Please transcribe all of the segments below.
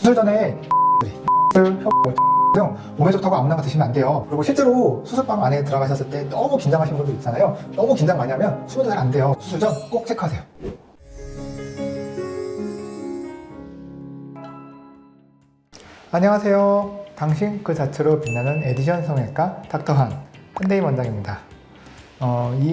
수술 전에 등 몸에 좋다고 아무나 드시면 안 돼요. 그리고 실제로 수술방 안에 들어가셨을 때 너무 긴장하시는 분들 있잖아요. 너무 긴장 많이 하면 수면도 잘 안 돼요. 수술 전 꼭 체크하세요. 안녕하세요. 당신 그 자체로 빛나는 에디션 성형외과 닥터한 현대인 원장입니다.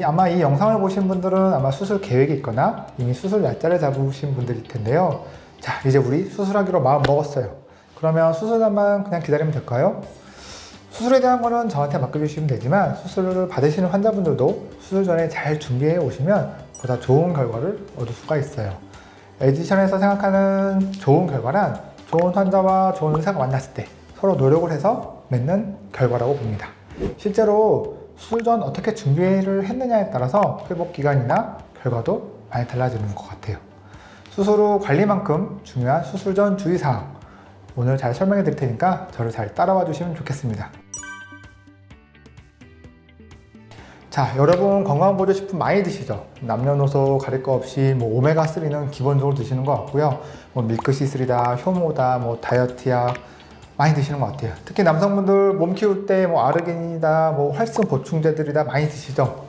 아마 이 영상을 보신 분들은 아마 수술 계획이 있거나 이미 수술 날짜를 잡으신 분들일 텐데요. 자, 이제 우리 수술하기로 마음 먹었어요. 그러면 수술날만 그냥 기다리면 될까요? 수술에 대한 거는 저한테 맡겨주시면 되지만 수술을 받으시는 환자분들도 수술 전에 잘 준비해 오시면 보다 좋은 결과를 얻을 수가 있어요. 에디션에서 생각하는 좋은 결과란 좋은 환자와 좋은 의사가 만났을 때 서로 노력을 해서 맺는 결과라고 봅니다. 실제로 수술 전 어떻게 준비를 했느냐에 따라서 회복 기간이나 결과도 많이 달라지는 것 같아요. 수술 후 관리만큼 중요한 수술 전 주의사항 오늘 잘 설명해 드릴 테니까 저를 잘 따라와 주시면 좋겠습니다. 자, 여러분 건강보조식품 많이 드시죠? 남녀노소 가릴 거 없이 오메가3는 기본적으로 드시는 것 같고요. 밀크시슬이다, 효모다, 다이어트약 많이 드시는 것 같아요. 특히 남성분들 몸 키울 때 아르기닌이다, 활성 보충제들이다 많이 드시죠?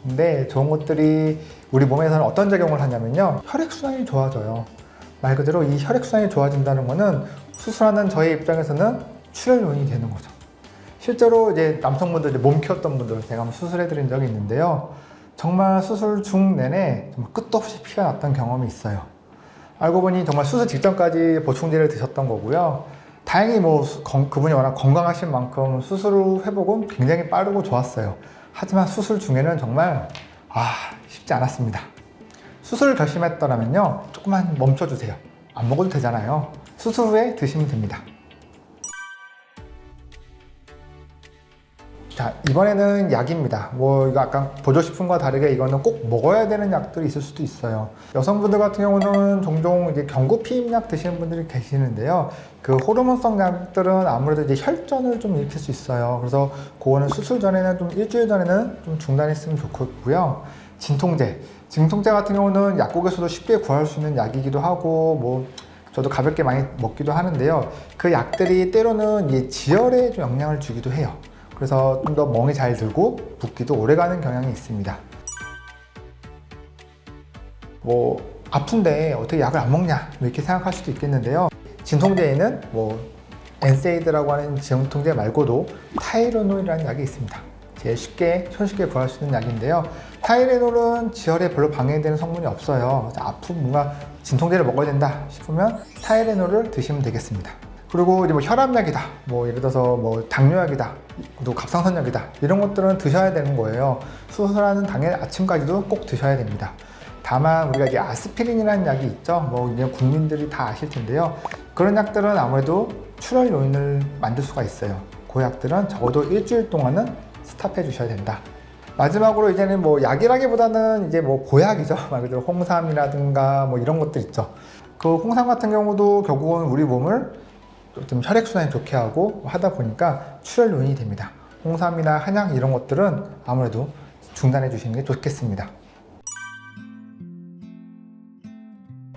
근데 좋은 것들이 우리 몸에서는 어떤 작용을 하냐면요. 혈액순환이 좋아져요. 말 그대로 이 혈액순환이 좋아진다는 거는 수술하는 저의 입장에서는 출혈 요인이 되는 거죠. 실제로 이제 남성분들 몸 키웠던 분들 제가 한번 수술해 드린 적이 있는데요. 정말 수술 중 내내 정말 끝도 없이 피가 났던 경험이 있어요. 알고 보니 정말 수술 직전까지 보충제를 드셨던 거고요. 다행히 그분이 워낙 건강하신 만큼 수술 후 회복은 굉장히 빠르고 좋았어요. 하지만 수술 중에는 정말 쉽지 않았습니다. 수술을 결심했더라면요, 조금만 멈춰주세요. 안 먹어도 되잖아요. 수술 후에 드시면 됩니다. 자, 이번에는 약입니다. 이거 아까 보조식품과 다르게 이거는 꼭 먹어야 되는 약들이 있을 수도 있어요. 여성분들 같은 경우는 종종 이제 경구 피임약 드시는 분들이 계시는데요. 그 호르몬성 약들은 아무래도 이제 혈전을 좀 일으킬 수 있어요. 그래서 그거는 수술 전에는 일주일 전에는 좀 중단했으면 좋겠고요. 진통제 같은 경우는 약국에서도 쉽게 구할 수 있는 약이기도 하고, 저도 가볍게 많이 먹기도 하는데요. 그 약들이 때로는 이 지혈에 좀 영향을 주기도 해요. 그래서 좀 더 멍이 잘 들고 붓기도 오래가는 경향이 있습니다. 아픈데 어떻게 약을 안 먹냐 이렇게 생각할 수도 있겠는데요. 진통제에는 엔세이드라고 하는 진통제 말고도 타이레놀이라는 약이 있습니다. 제일 손쉽게 구할 수 있는 약인데요. 타이레놀은 지혈에 별로 방해되는 성분이 없어요. 뭔가 진통제를 먹어야 된다 싶으면 타이레놀을 드시면 되겠습니다. 그리고 이제 혈압약이다, 예를 들어서 당뇨약이다, 또 갑상선약이다 이런 것들은 드셔야 되는 거예요. 수술하는 당일 아침까지도 꼭 드셔야 됩니다. 다만 우리가 이제 아스피린이라는 약이 있죠. 이제 국민들이 다 아실 텐데요. 그런 약들은 아무래도 출혈 요인을 만들 수가 있어요. 그 약들은 적어도 일주일 동안은 스탑해 주셔야 된다. 마지막으로 이제는 약이라기보다는 이제 보약이죠. 말 그대로 홍삼이라든가 이런 것들 있죠. 그 홍삼 같은 경우도 결국은 우리 몸을 좀 혈액순환이 좋게 하고 하다 보니까 출혈 요인이 됩니다. 홍삼이나 한약 이런 것들은 아무래도 중단해 주시는 게 좋겠습니다.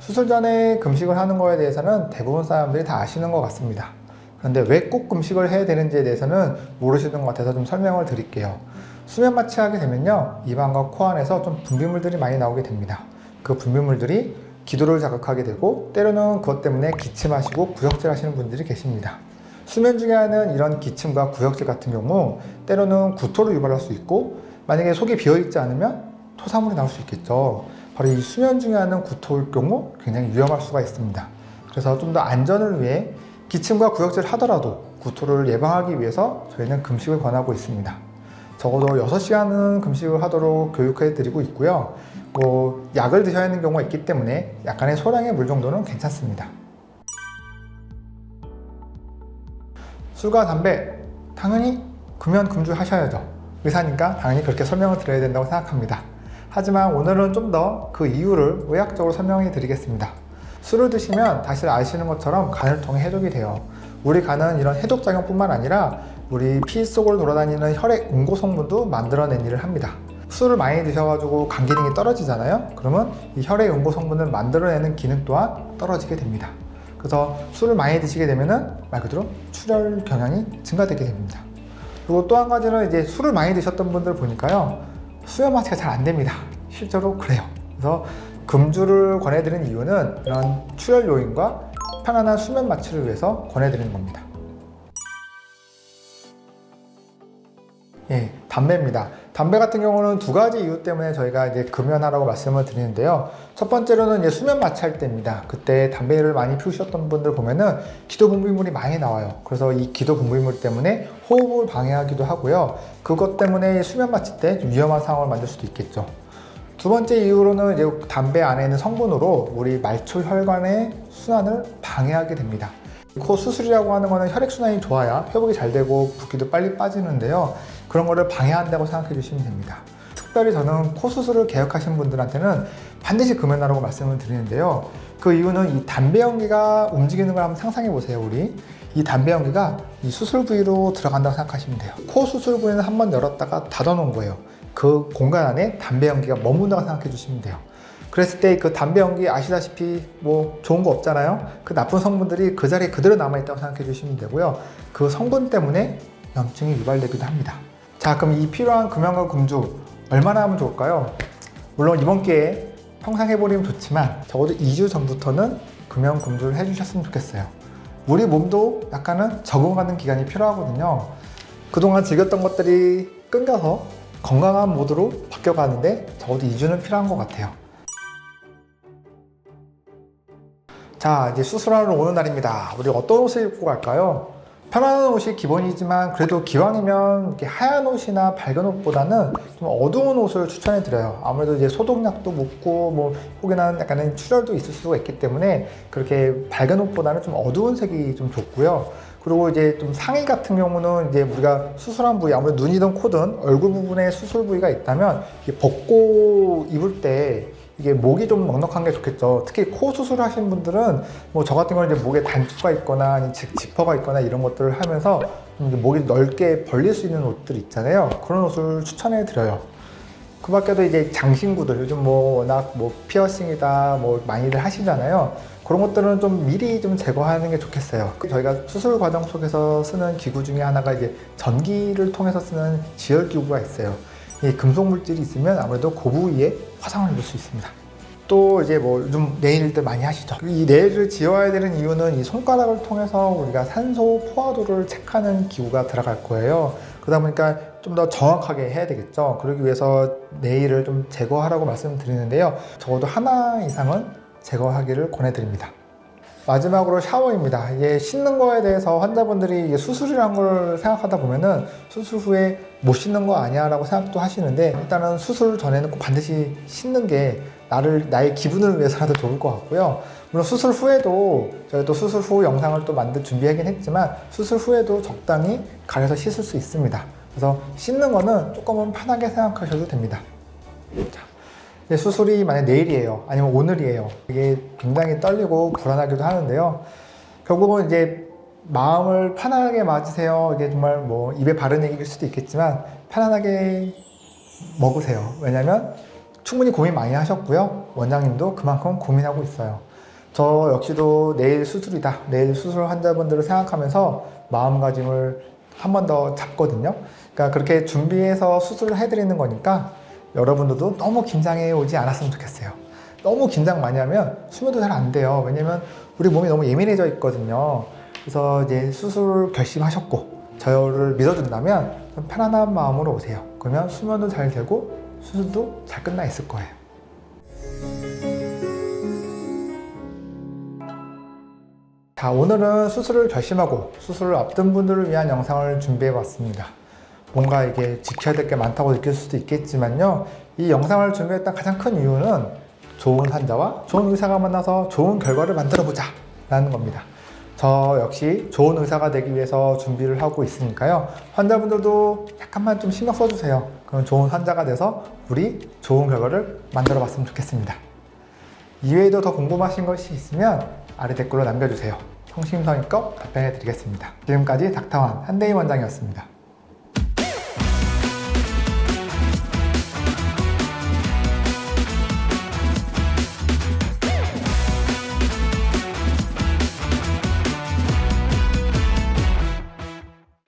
수술 전에 금식을 하는 거에 대해서는 대부분 사람들이 다 아시는 것 같습니다. 그런데 왜 꼭 금식을 해야 되는지에 대해서는 모르시는 것 같아서 좀 설명을 드릴게요. 수면 마취하게 되면요, 입안과 코 안에서 좀 분비물들이 많이 나오게 됩니다. 그 분비물들이 기도를 자극하게 되고 때로는 그것 때문에 기침하시고 구역질 하시는 분들이 계십니다. 수면 중에 하는 이런 기침과 구역질 같은 경우 때로는 구토를 유발할 수 있고, 만약에 속이 비어있지 않으면 토사물이 나올 수 있겠죠. 바로 이 수면 중에 하는 구토일 경우 굉장히 위험할 수가 있습니다. 그래서 좀 더 안전을 위해 기침과 구역질을 하더라도 구토를 예방하기 위해서 저희는 금식을 권하고 있습니다. 적어도 6시간은 금식을 하도록 교육해 드리고 있고요. 약을 드셔야 하는 경우가 있기 때문에 약간의 소량의 물 정도는 괜찮습니다. 술과 담배, 당연히 금연금주 하셔야죠. 의사니까 당연히 그렇게 설명을 드려야 된다고 생각합니다. 하지만 오늘은 좀 더 그 이유를 의학적으로 설명해 드리겠습니다. 술을 드시면 다시 아시는 것처럼 간을 통해 해독이 돼요. 우리 간은 이런 해독작용뿐만 아니라 우리 피 속을 돌아다니는 혈액 응고 성분도 만들어낸 일을 합니다. 술을 많이 드셔가지고 간 기능이 떨어지잖아요. 그러면 이 혈액 응고 성분을 만들어내는 기능 또한 떨어지게 됩니다. 그래서 술을 많이 드시게 되면은 말 그대로 출혈 경향이 증가되게 됩니다. 그리고 또 한 가지는 이제 술을 많이 드셨던 분들 보니까요, 수면 마취가 잘 안 됩니다. 실제로 그래요. 그래서 금주를 권해드리는 이유는 이런 출혈 요인과 편안한 수면 마취를 위해서 권해드리는 겁니다. 예, 담배입니다. 담배 같은 경우는 두 가지 이유 때문에 저희가 이제 금연하라고 말씀을 드리는데요. 첫 번째로는 이제 수면 마취할 때입니다. 그때 담배를 많이 피우셨던 분들 보면은 기도 분비물이 많이 나와요. 그래서 이 기도 분비물 때문에 호흡을 방해하기도 하고요. 그것 때문에 수면 마취 때 좀 위험한 상황을 만들 수도 있겠죠. 두 번째 이유로는 이제 담배 안에 있는 성분으로 우리 말초 혈관의 순환을 방해하게 됩니다. 코 수술이라고 하는 거는 혈액순환이 좋아야 회복이 잘 되고 붓기도 빨리 빠지는데요. 그런 거를 방해한다고 생각해 주시면 됩니다. 특별히 저는 코 수술을 계획하신 분들한테는 반드시 금연하라고 말씀을 드리는데요. 그 이유는 이 담배 연기가 움직이는 걸 한번 상상해 보세요. 우리 이 담배 연기가 이 수술 부위로 들어간다고 생각하시면 돼요. 코 수술 부위는 한번 열었다가 닫아 놓은 거예요. 그 공간 안에 담배 연기가 머문다고 생각해 주시면 돼요. 그랬을 때 그 담배 연기 아시다시피 뭐 좋은 거 없잖아요. 그 나쁜 성분들이 그 자리에 그대로 남아있다고 생각해 주시면 되고요. 그 성분 때문에 염증이 유발되기도 합니다. 자, 그럼 이 필요한 금연과 금주 얼마나 하면 좋을까요? 물론 이번 기회에 평생 해버리면 좋지만 적어도 2주 전부터는 금연 금주를 해주셨으면 좋겠어요. 우리 몸도 약간은 적응하는 기간이 필요하거든요. 그동안 즐겼던 것들이 끊겨서 건강한 모드로 바뀌어가는데 적어도 2주는 필요한 것 같아요. 자, 이제 수술하러 오는 날입니다. 우리 어떤 옷을 입고 갈까요? 편안한 옷이 기본이지만 그래도 기왕이면 이렇게 하얀 옷이나 밝은 옷보다는 좀 어두운 옷을 추천해 드려요. 아무래도 이제 소독약도 묻고 뭐 혹여나 약간의 출혈도 있을 수가 있기 때문에 그렇게 밝은 옷보다는 좀 어두운 색이 좀 좋고요. 그리고 이제 좀 상의 같은 경우는 이제 우리가 수술한 부위, 아무래도 눈이든 코든 얼굴 부분에 수술 부위가 있다면 벗고 입을 때 이게 목이 좀 넉넉한 게 좋겠죠. 특히 코 수술하신 분들은 뭐 저 같은 경우는 이제 목에 단추가 있거나 아니면 지퍼가 있거나 이런 것들을 하면서 좀 목이 넓게 벌릴 수 있는 옷들 있잖아요. 그런 옷을 추천해 드려요. 그 밖에도 이제 장신구들, 요즘 뭐 워낙 뭐 피어싱이다 뭐 많이들 하시잖아요. 그런 것들은 좀 미리 좀 제거하는 게 좋겠어요. 저희가 수술 과정 속에서 쓰는 기구 중에 하나가 이제 전기를 통해서 쓰는 지혈 기구가 있어요. 이 금속 물질이 있으면 아무래도 그 부위에 화상을 입을 수 있습니다. 또 이제 뭐 요즘 네일들 많이 하시죠. 이 네일을 지워야 되는 이유는 이 손가락을 통해서 우리가 산소 포화도를 체크하는 기구가 들어갈 거예요. 그러다 보니까 좀 더 정확하게 해야 되겠죠. 그러기 위해서 네일을 좀 제거하라고 말씀드리는데요. 적어도 하나 이상은 제거하기를 권해드립니다. 마지막으로 샤워입니다. 이게 씻는 거에 대해서 환자분들이 이게 수술이란 걸 생각하다 보면은 수술 후에 못 씻는 거 아니야 라고 생각도 하시는데, 일단은 수술 전에는 꼭 반드시 씻는 게 나의 기분을 위해서라도 좋을 것 같고요. 물론 수술 후에도 저희 또 수술 후 영상을 또 준비하긴 했지만 수술 후에도 적당히 가려서 씻을 수 있습니다. 그래서 씻는 거는 조금은 편하게 생각하셔도 됩니다. 자, 수술이 만약 내일이에요, 아니면 오늘이에요, 이게 굉장히 떨리고 불안하기도 하는데요. 결국은 이제 마음을 편안하게 맞으세요. 이게 정말 뭐 입에 바른 얘기일 수도 있겠지만 편안하게 먹으세요. 왜냐면 충분히 고민 많이 하셨고요. 원장님도 그만큼 고민하고 있어요. 저 역시도 내일 수술이다, 내일 수술 환자분들을 생각하면서 마음가짐을 한 번 더 잡거든요. 그러니까 그렇게 준비해서 수술을 해드리는 거니까 여러분들도 너무 긴장해 오지 않았으면 좋겠어요. 너무 긴장 많이 하면 수면도 잘 안 돼요. 왜냐면 우리 몸이 너무 예민해져 있거든요. 그래서 이제 수술 결심하셨고 저를 믿어준다면 좀 편안한 마음으로 오세요. 그러면 수면도 잘 되고 수술도 잘 끝나 있을 거예요. 자, 오늘은 수술을 결심하고 수술을 앞둔 분들을 위한 영상을 준비해 봤습니다. 뭔가 이게 지켜야 될 게 많다고 느낄 수도 있겠지만요, 이 영상을 준비했던 가장 큰 이유는 좋은 환자와 좋은 의사가 만나서 좋은 결과를 만들어 보자 라는 겁니다. 저 역시 좋은 의사가 되기 위해서 준비를 하고 있으니까요, 환자분들도 약간만 좀 신경 써주세요. 그럼 좋은 환자가 돼서 우리 좋은 결과를 만들어 봤으면 좋겠습니다. 이외에도 더 궁금하신 것이 있으면 아래 댓글로 남겨주세요. 성심성의껏 답변해 드리겠습니다. 지금까지 닥터완 한대희 원장이었습니다.